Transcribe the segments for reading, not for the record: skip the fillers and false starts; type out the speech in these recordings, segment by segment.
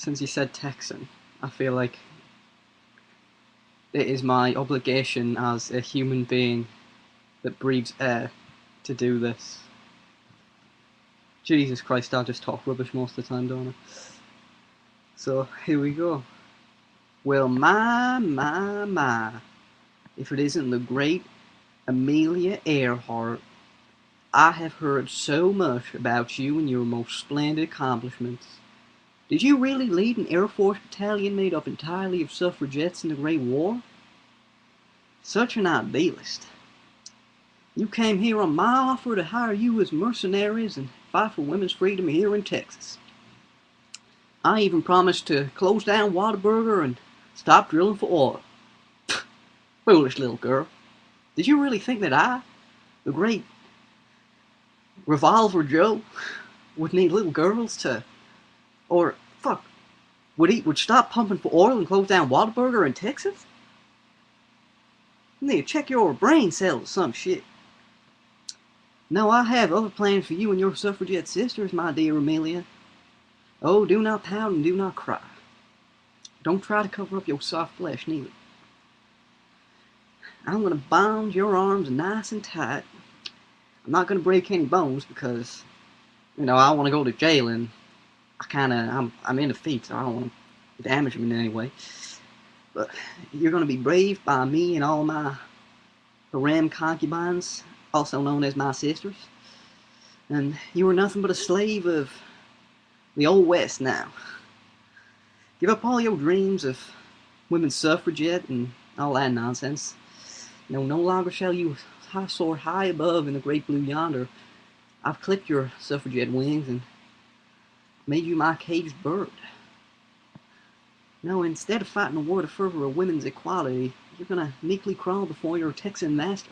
since you said Texan, I feel like it is my obligation as a human being that breathes air to do this. Jesus Christ, I just talk rubbish most of the time, don't I? So, here we go. Well, my, if it isn't the great Amelia Earhart, I have heard so much about you and your most splendid accomplishments. Did you really lead an Air Force battalion made up entirely of suffragettes in the Great War? Such an idealist. You came here on my offer to hire you as mercenaries and fight for women's freedom here in Texas. I even promised to close down Whataburger and stop drilling for oil. Foolish little girl. Did you really think that I, the great Revolver Joe, would need little girls to, or fuck, would stop pumping for oil and close down Whataburger in Texas? You need to check your brain cells or some shit. No, I have other plans for you and your suffragette sisters, my dear Amelia. Oh, do not pout and do not cry. Don't try to cover up your soft flesh, neither. I'm going to bind your arms nice and tight. I'm not going to break any bones because, I want to go to jail and I'm in defeat, so I don't want to damage them in any way. But you're going to be braved by me and all my harem concubines, also known as my sisters. And you are nothing but a slave of the Old West now. Give up all your dreams of women's suffragette and all that nonsense. No longer shall you soar high above in the great blue yonder. I've clipped your suffragette wings and made you my caged bird. No, instead of fighting a war to further women's equality, you're gonna meekly crawl before your Texan master.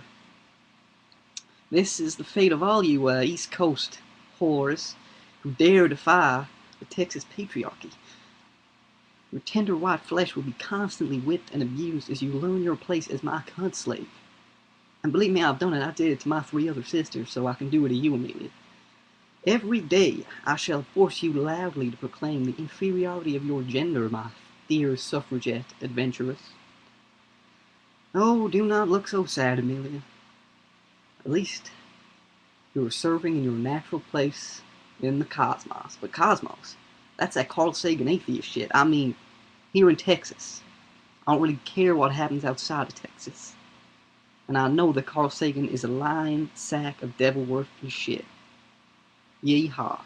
This is the fate of all you East Coast whores who dare defy the Texas patriarchy. Your tender white flesh will be constantly whipped and abused as you learn your place as my cunt slave. And believe me, I've done it. I did it to my 3 other sisters, so I can do it to you, Amelia. Every day I shall force you loudly to proclaim the inferiority of your gender, my dear suffragette adventuress. Oh, do not look so sad, Amelia. At least you are serving in your natural place in the cosmos. But cosmos, that's that Carl Sagan atheist shit. I mean, here in Texas. I don't really care what happens outside of Texas. And I know that Carl Sagan is a lying sack of devil-worshipping shit. Yeehaw.